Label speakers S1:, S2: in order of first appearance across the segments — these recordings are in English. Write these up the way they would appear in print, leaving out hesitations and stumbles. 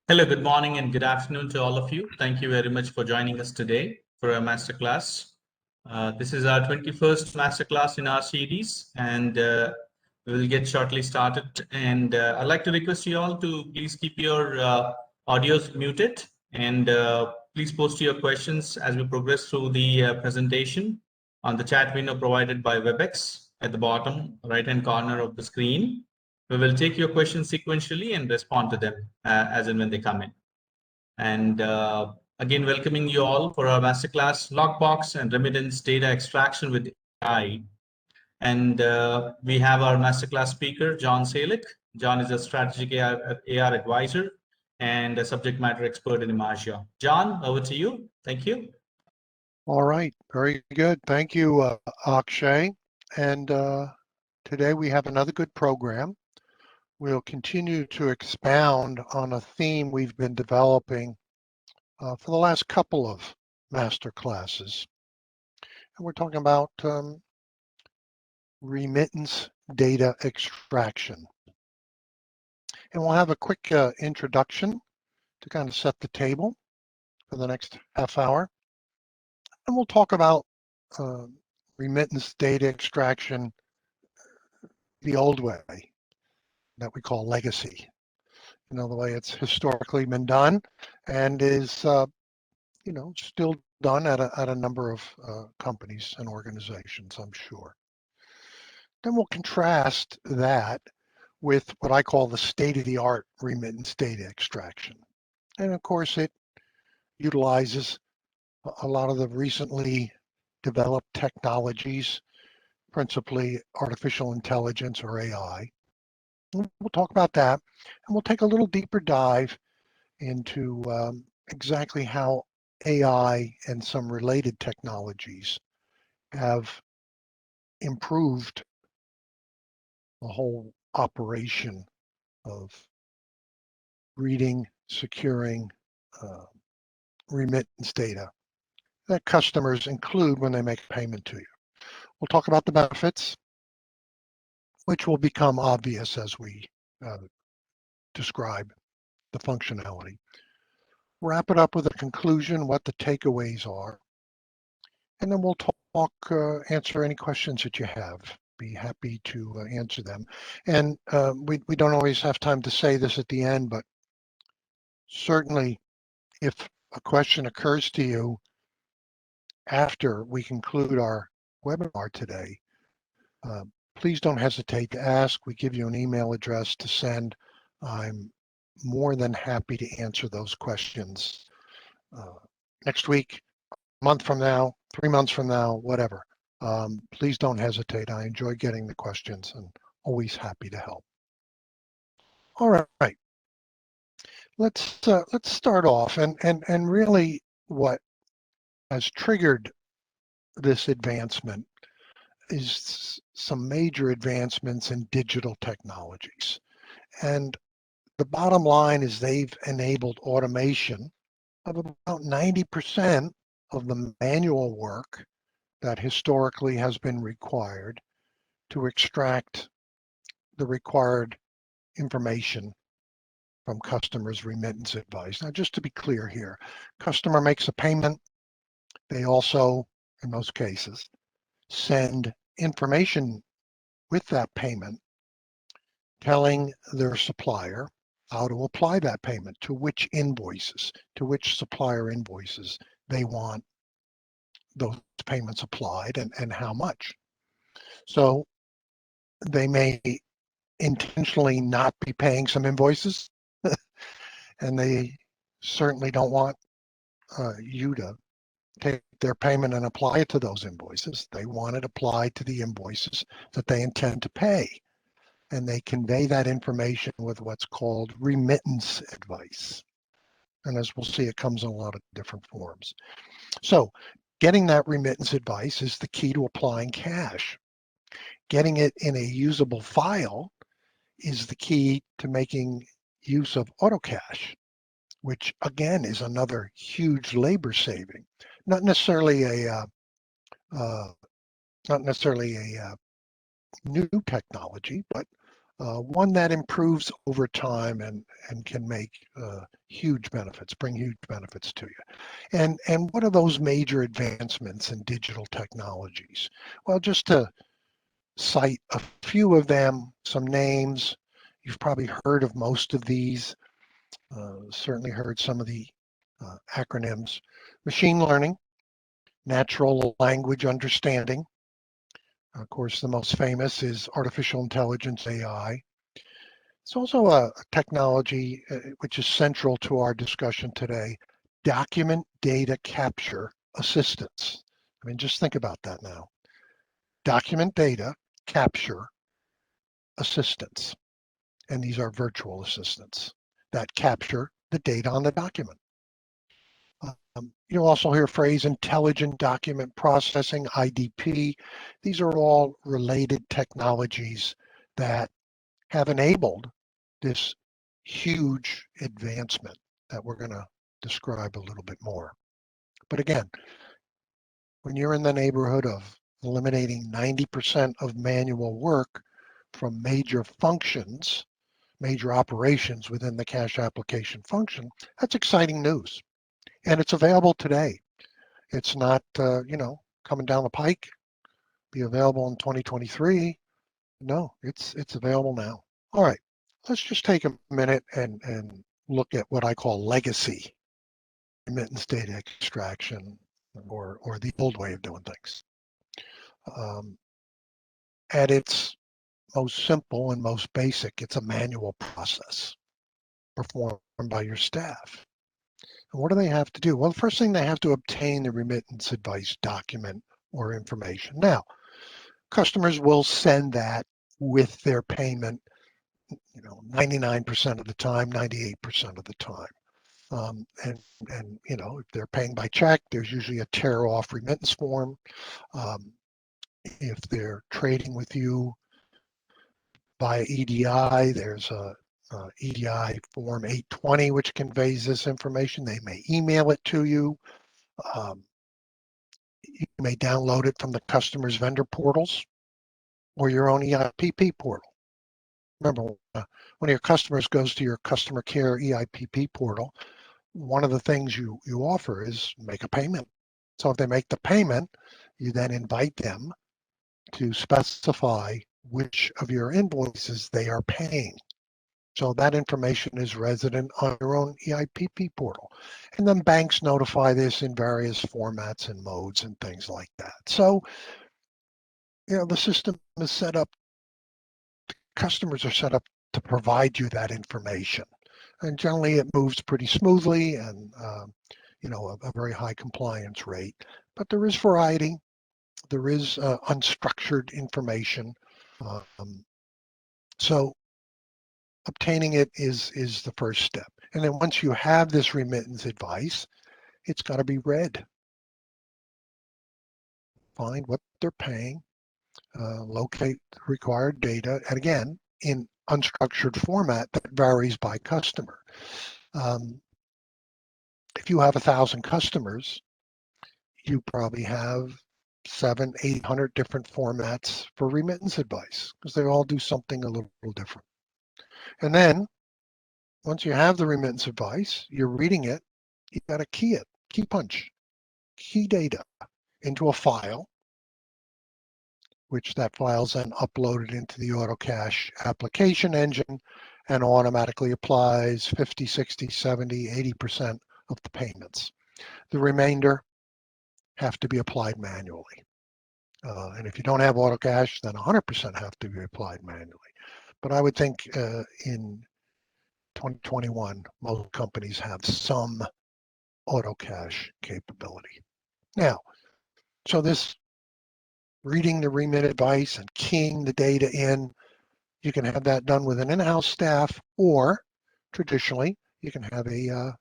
S1: Hello, good morning and good afternoon to all of you. Thank you very much for joining us today for our masterclass. This is our 21st masterclass in our series, and we will get shortly started. And I'd like to request you all to please keep your audios muted, and please post your questions as we progress through the presentation on the chat window provided by WebEx at the bottom right-hand corner of the screen. We will take your questions sequentially and respond to them as and when they come in. And again, welcoming you all for our masterclass, Lockbox and Remittance Data Extraction with AI. And we have our masterclass speaker, John Salick. John is a strategic AR advisor and a subject matter expert in Emagia. John, over to you. Thank you.
S2: All right, very good. Thank you, Akshay. And today we have another good program. We'll continue to expound on a theme we've been developing for the last couple of master classes. And we're talking about remittance data extraction. And we'll have a quick introduction to kind of set the table for the next half hour. And we'll talk about remittance data extraction the old way that we call legacy. You know, the way it's historically been done and is, still done at a number of companies and organizations, I'm sure. Then we'll contrast that with what I call the state-of-the-art remittance data extraction. And of course, it utilizes a lot of the recently developed technologies, principally artificial intelligence or AI. We'll talk about that, and we'll take a little deeper dive into exactly how AI and some related technologies have improved the whole operation of reading, securing remittance data that customers include when they make a payment to you. We'll talk about the benefits, which will become obvious as we describe the functionality. Wrap it up with a conclusion, what the takeaways are, and then we'll answer any questions that you have. Be happy to answer them. And we don't always have time to say this at the end, but certainly if a question occurs to you after we conclude our webinar today, please don't hesitate to ask. We give you an email address to send. I'm more than happy to answer those questions next week, a month from now, 3 months from now, whatever. Please don't hesitate. I enjoy getting the questions and always happy to help. All right. Let's start off, and really what has triggered this advancement is some major advancements in digital technologies. And the bottom line is they've enabled automation of about 90% of the manual work that historically has been required to extract the required information from customers' remittance advice. Now, just to be clear here, customer makes a payment. They also, in most cases, send information with that payment telling their supplier how to apply that payment to which invoices, to which supplier invoices they want those payments applied and how much. So they may intentionally not be paying some invoices and they certainly don't want you to take their payment and apply it to those invoices. They want it applied to the invoices that they intend to pay. And they convey that information with what's called remittance advice. And as we'll see, it comes in a lot of different forms. So getting that remittance advice is the key to applying cash. Getting it in a usable file is the key to making use of AutoCash, which again is another huge labor saving. Not necessarily a new technology, but one that improves over time and can make huge benefits, bring huge benefits to you. And what are those major advancements in digital technologies? Well, just to cite a few of them, some names, you've probably heard of most of these, certainly heard some of the acronyms. Machine learning, natural language understanding. Of course, the most famous is artificial intelligence, AI. It's also a technology which is central to our discussion today, document data capture assistance. I mean, just think about that now. Document data capture assistants. And these are virtual assistants that capture the data on the document. You'll also hear a phrase intelligent document processing, IDP. These are all related technologies that have enabled this huge advancement that we're going to describe a little bit more. But again, when you're in the neighborhood of eliminating 90% of manual work from major functions, major operations within the cash application function, that's exciting news. And it's available today. It's not, coming down the pike, be available in 2023. No, it's available now. All right, let's just take a minute and look at what I call legacy remittance data extraction, or the old way of doing things. At its most simple and most basic, it's a manual process performed by your staff. And what do they have to do? Well, the first thing, they have to obtain the remittance advice document or information. Now, customers will send that with their payment, 99% of the time, 98% of the time. And if they're paying by check, there's usually a tear off remittance form. If they're trading with you via EDI, there's a EDI form 820, which conveys this information. They may email it to you. You may download it from the customer's vendor portals or your own EIPP portal. Remember, when your customers goes to your customer care EIPP portal, one of the things you offer is make a payment. So if they make the payment, you then invite them to specify which of your invoices they are paying. So that information is resident on your own EIPP portal. And then banks notify this in various formats and modes and things like that. So, the system is set up, customers are set up to provide you that information. And generally it moves pretty smoothly and, a very high compliance rate. But there is variety. There is unstructured information. So obtaining it is the first step. And then once you have this remittance advice, it's got to be read. Find what they're paying, locate the required data, and again, in unstructured format that varies by customer. If you have 1,000 customers, you probably have 700-800 different formats for remittance advice because they all do something a little different. And then once you have the remittance advice, you're reading it, you got to key it, key punch, key data into a file, which that file is then uploaded into the AutoCash application engine and automatically applies 50, 60, 70, 80% of the payments. The remainder have to be applied manually. And if you don't have AutoCash, then 100% have to be applied manually. But I would think in 2021, most companies have some AutoCash capability. Now, so this reading the remit advice and keying the data in, you can have that done with an in-house staff, or traditionally, you can have a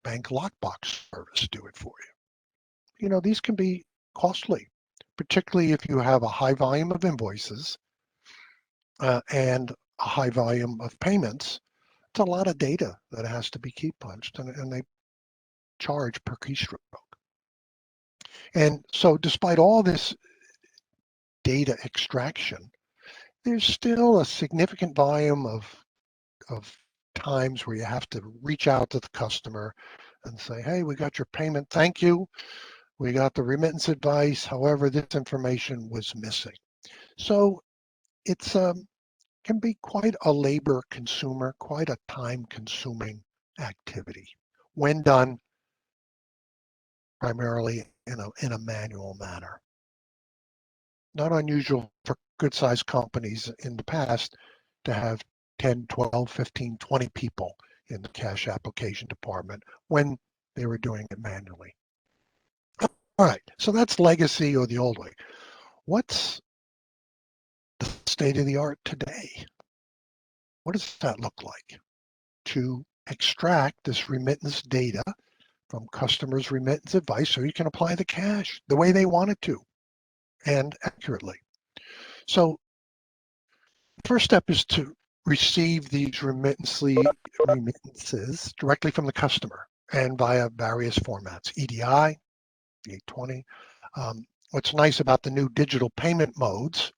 S2: bank lockbox service do it for you. These can be costly, particularly if you have a high volume of invoices and a high volume of payments. It's a lot of data that has to be key punched, and they charge per keystroke. And so despite all this data extraction, there's still a significant volume of times where you have to reach out to the customer and say, hey, we got your payment, thank you. We got the remittance advice. However, this information was missing. So it's can be quite a labor consumer, quite a time consuming activity when done primarily in a manual manner. Not unusual for good sized companies in the past to have 10, 12, 15, 20 people in the cash application department when they were doing it manually. All right, so that's legacy or the old way. What's the state of the art today? What does that look like? To extract this remittance data from customers' remittance advice so you can apply the cash the way they want it to and accurately. So first step is to receive these remittances directly from the customer and via various formats, EDI, the 820. What's nice about the new digital payment modes,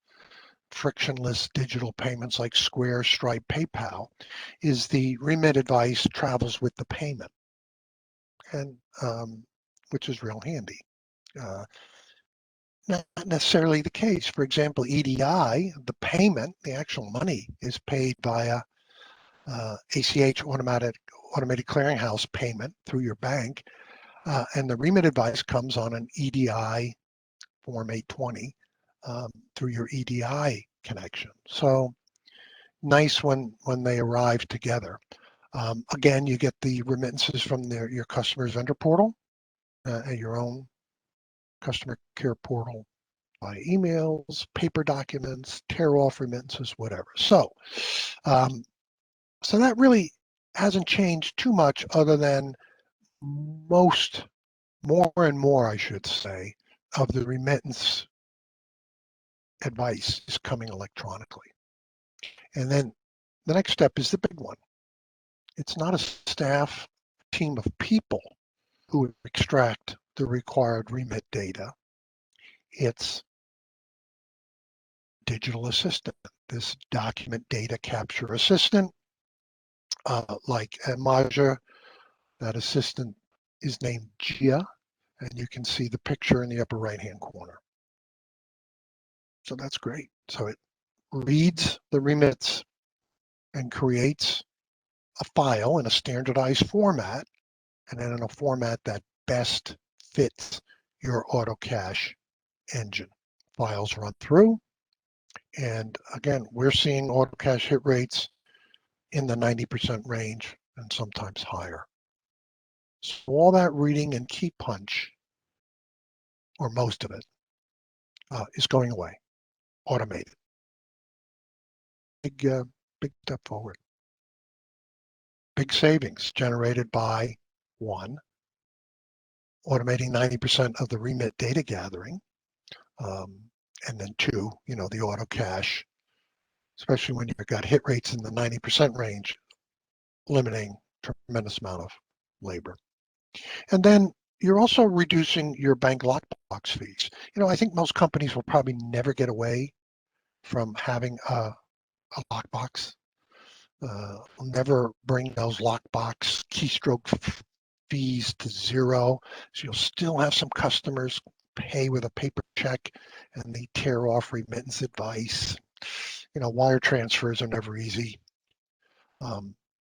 S2: frictionless digital payments like Square, Stripe, PayPal, is the remit advice travels with the payment, and which is real handy. Not necessarily the case. For example, EDI, the payment, the actual money is paid via ACH, automated clearinghouse payment through your bank, and the remit advice comes on an EDI Form 820 through your EDI connection. So nice when they arrive together. Again, you get the remittances from your customer's vendor portal and your own customer care portal by emails, paper documents, tear off remittances, whatever. So, so that really hasn't changed too much other than more and more, I should say, of the remittance advice is coming electronically. And then the next step is the big one. It's not a staff team of people who extract the required remit data. It's digital assistant, this document data capture assistant, like Emagia. That assistant is named Gia, and you can see the picture in the upper right-hand corner. So that's great. So it reads the remits and creates a file in a standardized format, and then in a format that best fits your AutoCash engine. Files run through, and again, we're seeing AutoCash hit rates in the 90% range and sometimes higher. So all that reading and key punch, or most of it, is going away, automated. Big step forward. Big savings generated by, one, automating 90% of the remit data gathering, and then two, the auto cash, especially when you've got hit rates in the 90% range, limiting tremendous amount of labor. And then you're also reducing your bank lockbox fees. I think most companies will probably never get away from having a lockbox. Will never bring those lockbox keystroke fees to zero. So you'll still have some customers pay with a paper check and they tear off remittance advice. Wire transfers are never easy.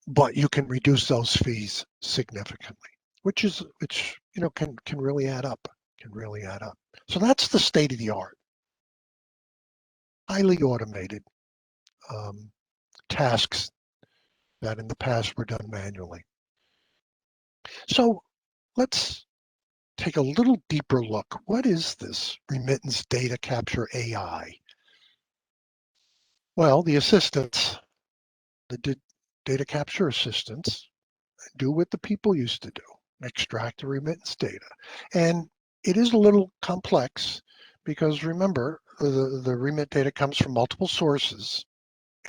S2: But you can reduce those fees significantly, which can really add up. So that's the state of the art. Highly automated tasks that in the past were done manually. So let's take a little deeper look. What is this remittance data capture AI? Well, the assistants, the data capture assistants, do what the people used to do, extract the remittance data. And it is a little complex because remember, the remit data comes from multiple sources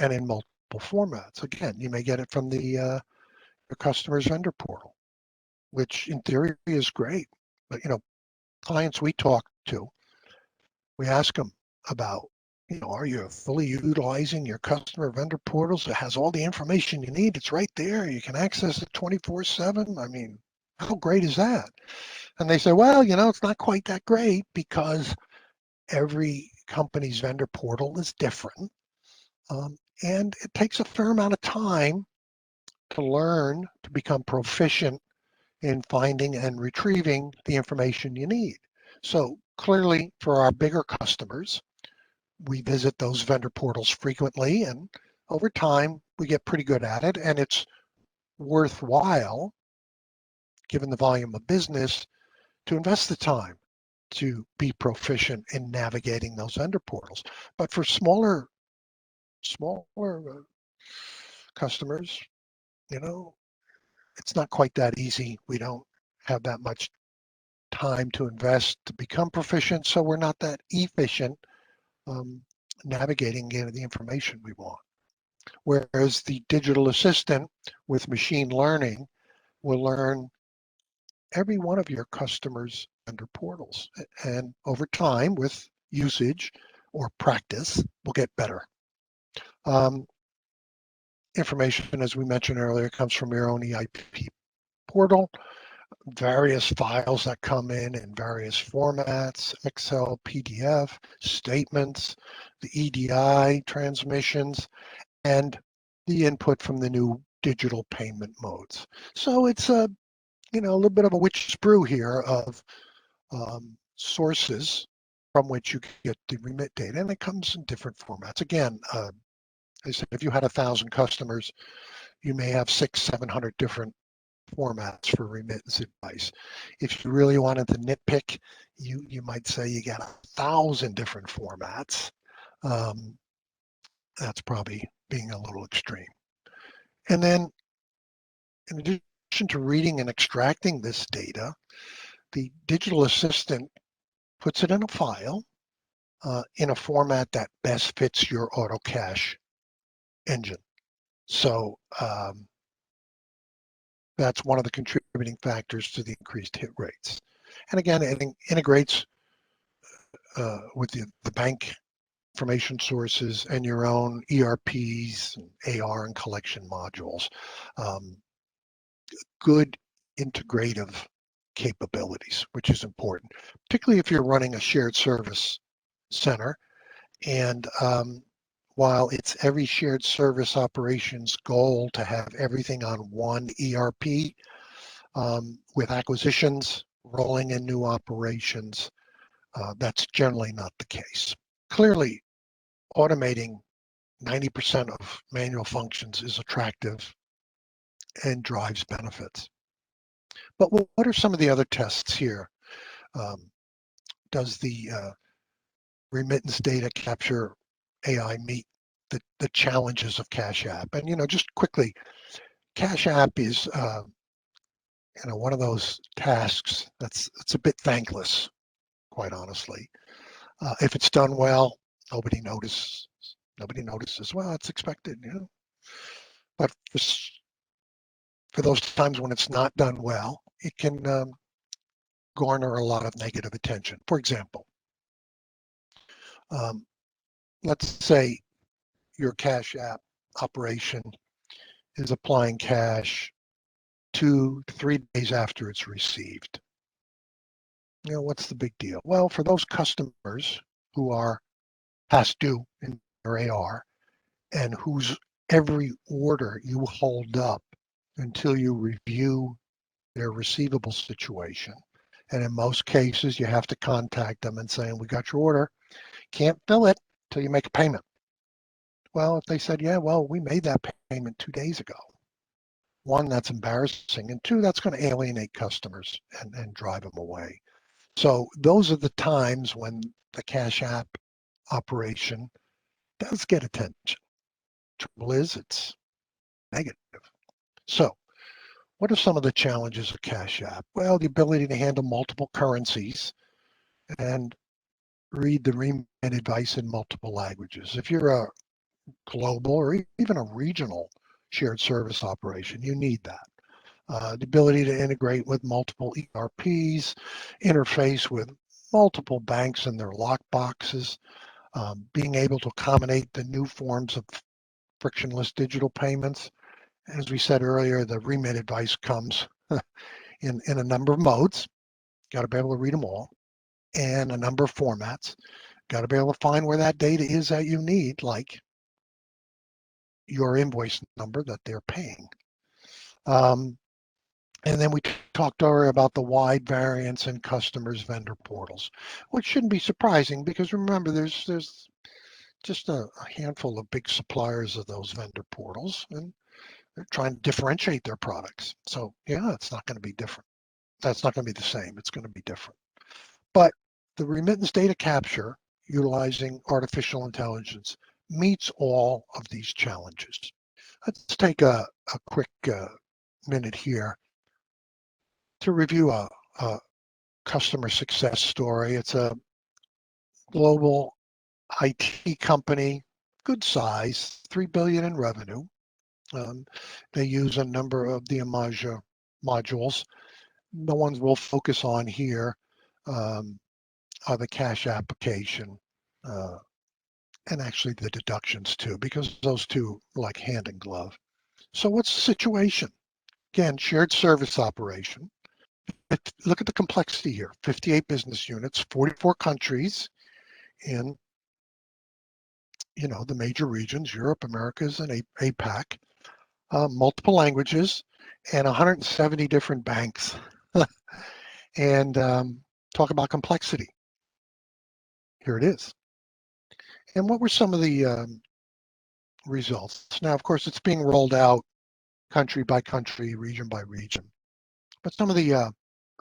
S2: and in multiple formats. Again, you may get it from your customer's vendor portal, which in theory is great. But clients we talk to, we ask them about Are you fully utilizing your customer vendor portals? It has all the information you need. It's right there. You can access it 24/7. I mean, how great is that? And they say, well, it's not quite that great because every company's vendor portal is different. And it takes a fair amount of time to learn to become proficient in finding and retrieving the information you need. So clearly for our bigger customers, we visit those vendor portals frequently, and over time we get pretty good at it, and it's worthwhile, given the volume of business, to invest the time to be proficient in navigating those vendor portals. But for smaller customers, it's not quite that easy. We don't have that much time to invest to become proficient, so we're not that efficient navigating the information we want. Whereas the digital assistant with machine learning will learn every one of your customers' vendor portals. And over time, with usage or practice, will get better. Information, as we mentioned earlier, comes from your own EIP portal, various files that come in various formats, Excel, PDF, statements, the EDI transmissions, and the input from the new digital payment modes. So it's a little bit of a witch's brew here of sources from which you get the remit data, and it comes in different formats. Again, I said if you had 1,000 customers, you may have 600-700 different formats for remittance advice. If you really wanted to nitpick, you might say you got 1,000 different formats. That's probably being a little extreme. And then, in addition to reading and extracting this data, the digital assistant puts it in a file in a format that best fits your auto cache engine. So that's one of the contributing factors to the increased hit rates. And again, it integrates with the bank information sources and your own ERPs, and AR, and collection modules. Good integrative capabilities, which is important, particularly if you're running a shared service center. And while it's every shared service operations goal to have everything on one ERP, with acquisitions, rolling in new operations, that's generally not the case. Clearly, automating 90% of manual functions is attractive and drives benefits. But what are some of the other tests here? Does the remittance data capture AI meet the challenges of Cash App? And just quickly, Cash App is one of those tasks that's a bit thankless, quite honestly. If it's done well, nobody notices. Well, it's expected, But for those times when it's not done well, it can garner a lot of negative attention. For example, let's say your Cash App operation is applying cash 2 to 3 days after it's received. What's the big deal? Well, for those customers who are past due in their AR and whose every order you hold up until you review their receivable situation. And in most cases, you have to contact them and say, we got your order, can't fill it till you make a payment. Well, if they said, yeah, well, we made that payment 2 days ago. One, that's embarrassing. And two, that's going to alienate customers and drive them away. So those are the times when the Cash App operation does get attention. Trouble is, it's negative. So what are some of the challenges of Cash App? Well, the ability to handle multiple currencies and read the remit advice in multiple languages. If you're a global or even a regional shared service operation, you need that. The ability to integrate with multiple ERPs, interface with multiple banks and their lockboxes, being able to accommodate the new forms of frictionless digital payments. As we said earlier, the Remit Advice comes in a number of modes. Got to be able to read them all, and a number of formats. Got to be able to find where that data is that you need, like your invoice number that they're paying. And then we talked earlier about the wide variance in customers' vendor portals, which shouldn't be surprising because remember, there's just a handful of big suppliers of those vendor portals, and they're trying to differentiate their products. So yeah, it's not going to be different. That's not going to be the same. It's going to be different. But the remittance data capture utilizing artificial intelligence meets all of these challenges. Let's take a quick minute here to review a customer success story. It's a global IT company, good size, 3 billion in revenue. They use a number of the Emagia modules. The ones we'll focus on here are the cash application and actually the deductions too, because those two are like hand in glove. So what's the situation? Again, shared service operation. Look at the complexity here, 58 business units, 44 countries in the major regions, Europe, Americas, and APAC, multiple languages, and 170 different banks. And talk about complexity. Here it is. And what were some of the results? Now, of course, it's being rolled out country by country, region by region. But some of the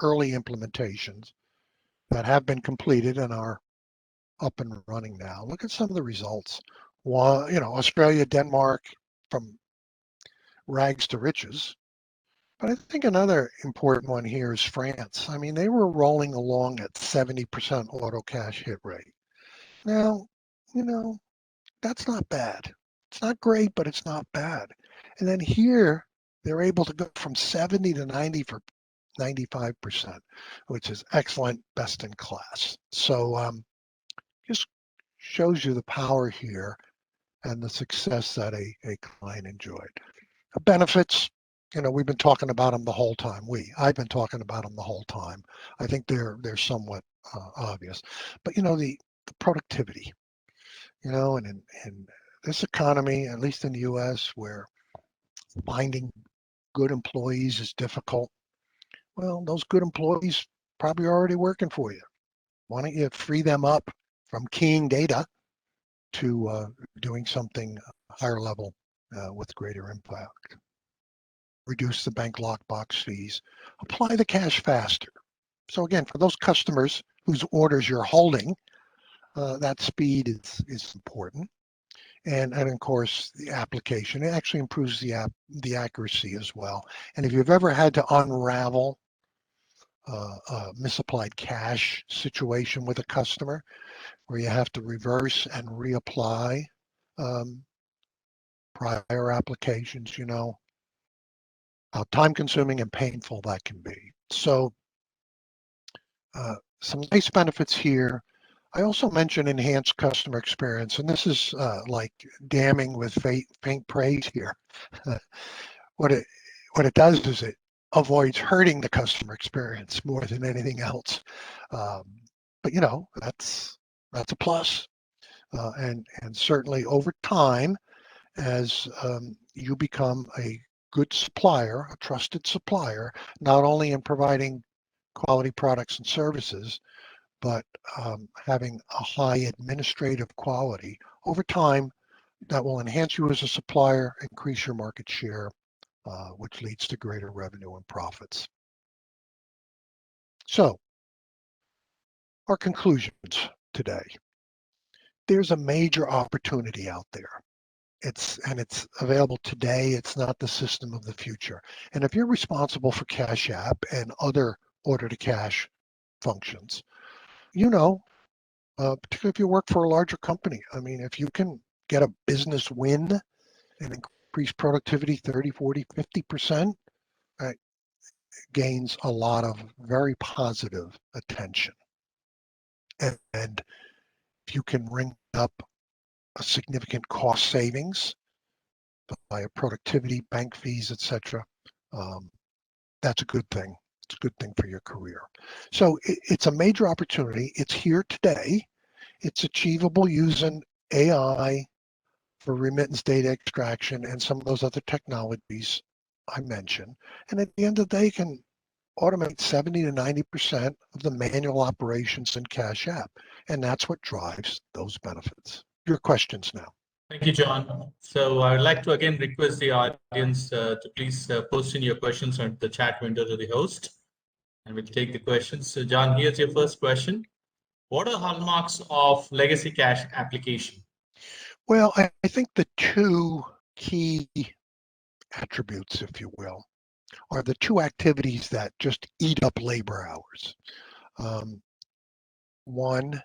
S2: early implementations that have been completed and are up and running now. Look at some of the results. Australia, Denmark, from rags to riches. But I think another important one here is France. I mean, they were rolling along at 70% auto cash hit rate. Now, that's not bad. It's not great, but it's not bad. And then here, they're able to go from 70 to 90 for 95%, which is excellent, best in class. So just shows you the power here and the success that a client enjoyed. Benefits, we've been talking about them the whole time. I've been talking about them the whole time. I think they're somewhat obvious, but the productivity, and in this economy, at least in the U.S., where finding good employees is difficult, well, those good employees probably are already working for you. Why don't you free them up from keying data to doing something higher level with greater impact? Reduce the bank lockbox fees, apply the cash faster. So again, for those customers whose orders you're holding, that speed is important. And of course, the application, it actually improves the accuracy as well. And if you've ever had to unravel a misapplied cash situation with a customer where you have to reverse and reapply prior applications, how time consuming and painful that can be. So some nice benefits here. I also mentioned enhanced customer experience, and this is like damning with faint praise here. What it does is it avoids hurting the customer experience more than anything else. But that's a plus, and certainly over time, as you become a good supplier, a trusted supplier, not only in providing quality products and services, but having a high administrative quality over time, that will enhance you as a supplier, increase your market share, which leads to greater revenue and profits. So, our conclusions today. There's a major opportunity out there. It's available today. It's not the system of the future. And if you're responsible for Cash App and other order to cash functions, particularly if you work for a larger company. I mean, if you can get a business win and increase productivity 30, 40, 50%, it gains a lot of very positive attention. And if you can ring up a significant cost savings via productivity, bank fees, etc., that's a good thing. It's a good thing for your career. So it's a major opportunity. It's here today. It's achievable using AI for remittance data extraction and some of those other technologies I mentioned. And at the end of the day, you can automate 70 to 90% of the manual operations in Cash App. And that's what drives those benefits. Your questions now.
S1: Thank you, John. So I would like to again request the audience to please post in your questions on the chat window to the host, and we'll take the questions. So John, here's your first question. What are hallmarks of legacy cash application?
S2: Well, I think the two key attributes, if you will, are the two activities that just eat up labor hours. One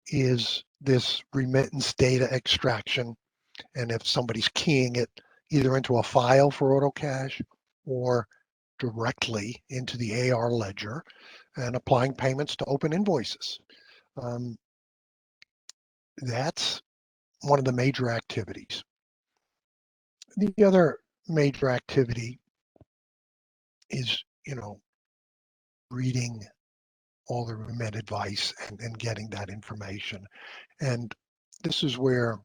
S2: is this remittance data extraction, and if somebody's keying it either into a file for AutoCash or directly into the AR ledger and applying payments to open invoices. That's one of the major activities. The other major activity is, reading all the remit advice and getting that information. And this is where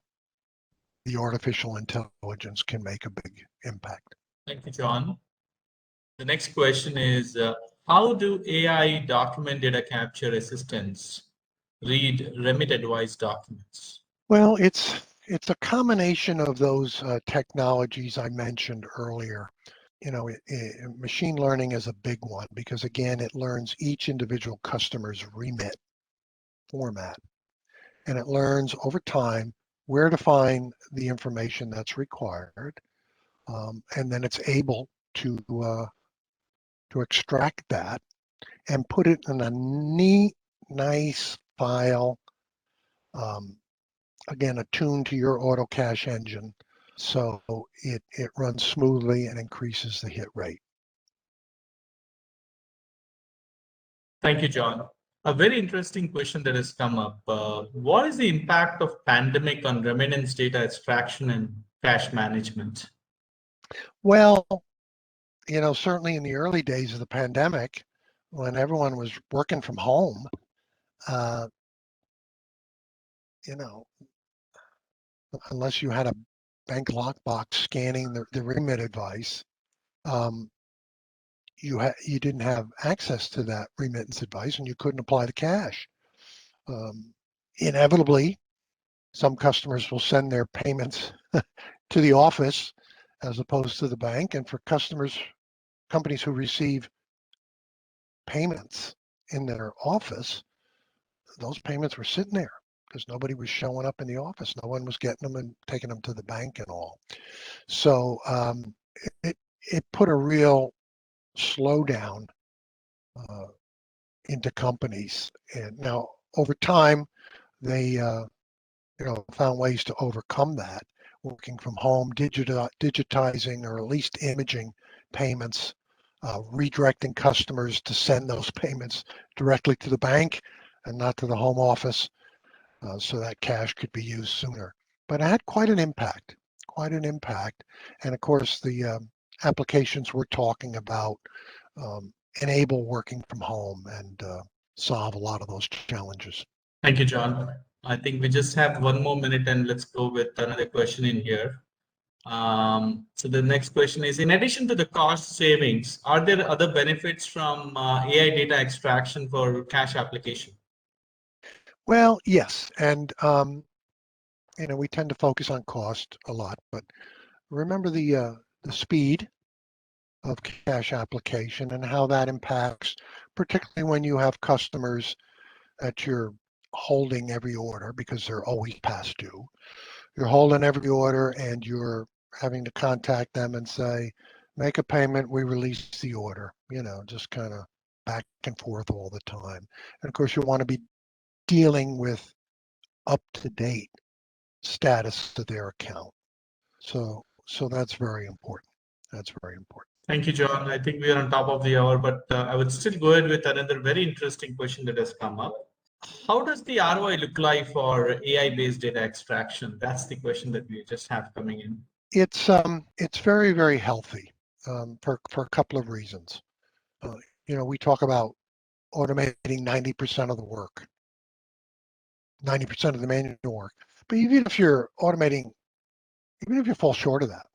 S2: the artificial intelligence can make a big impact.
S1: Thank you, John. The next question is, how do AI document data capture assistants read remit advice documents?
S2: Well, it's a combination of those technologies I mentioned earlier. Machine learning is a big one because, again, it learns each individual customer's remit format, and it learns over time where to find the information that's required, and then it's able to extract that and put it in a neat, nice file, again, attuned to your AutoCash engine, so it runs smoothly and increases the hit rate.
S1: Thank you, John. A very interesting question that has come up. What is the impact of pandemic on remittance data extraction and cash management?
S2: Well, certainly in the early days of the pandemic, when everyone was working from home, unless you had a bank lockbox scanning the remit advice, you didn't have access to that remittance advice and you couldn't apply the cash. Inevitably, some customers will send their payments to the office as opposed to the bank. And for companies who receive payments in their office, those payments were sitting there because nobody was showing up in the office. No one was getting them and taking them to the bank and all. So it put a real slowdown into companies. And now over time, they found ways to overcome that, working from home, digitizing or at least imaging payments, redirecting customers to send those payments directly to the bank and not to the home office, so that cash could be used sooner. But it had quite an impact. And of course, the applications we're talking about enable working from home and solve a lot of those challenges.
S1: Thank you, John. I think we just have one more minute and let's go with another question in here. So the next question is, in addition to the cost savings, are there other benefits from AI data extraction for cash application?
S2: Well, yes. And, we tend to focus on cost a lot, but remember the speed of cash application and how that impacts, particularly when you have customers that you're holding every order because they're always past due. You're holding every order and you're having to contact them and say, make a payment, we release the order, just kind of back and forth all the time. And of course, you want to be dealing with up-to-date status to their account. So that's very important.
S1: Thank you, John. I think we are on top of the hour, but I would still go ahead with another very interesting question that has come up. How does the ROI look like for AI-based data extraction? That's the question that we just have coming in.
S2: It's very, very healthy for a couple of reasons. We talk about automating 90% of the work, 90% of the manual work. But even if you're automating, even if you fall short of that,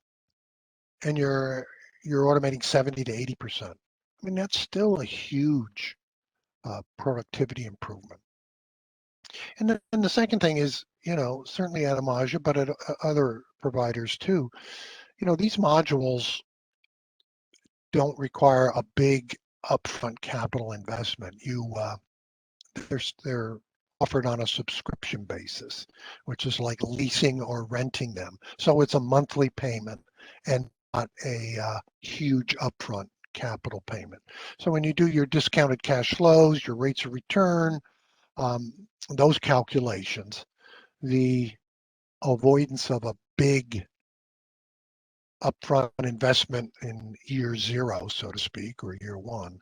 S2: and you're automating 70 to 80%, I mean, that's still a huge productivity improvement. And then the second thing is, certainly at Emagia, but at other providers too, these modules don't require a big upfront capital investment. They're offered on a subscription basis, which is like leasing or renting them. So it's a monthly payment and not a huge upfront capital payment. So when you do your discounted cash flows, your rates of return, those calculations, the avoidance of a big upfront investment in year zero, so to speak, or year one,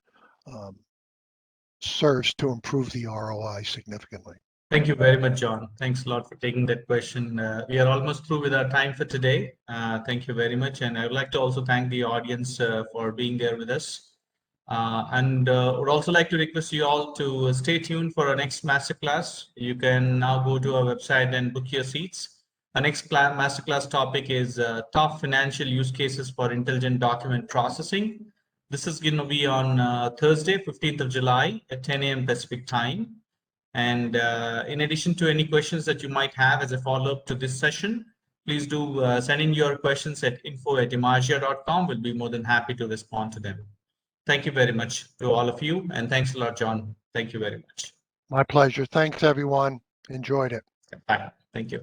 S2: serves to improve the ROI significantly.
S1: Thank you very much, John. Thanks a lot for taking that question. We are almost through with our time for today. Thank you very much. And I would like to also thank the audience for being there with us. And would also like to request you all to stay tuned for our next masterclass. You can now go to our website and book your seats. Our next masterclass topic is top financial use cases for intelligent document processing. This is going to be on Thursday, 15th of July at 10 a.m. Pacific time. And in addition to any questions that you might have as a follow-up to this session, please do send in your questions at info@emagia.com. We'll be more than happy to respond to them. Thank you very much to all of you. And thanks a lot, John. Thank you very much.
S2: My pleasure. Thanks, everyone. Enjoyed it.
S1: Bye. Thank you.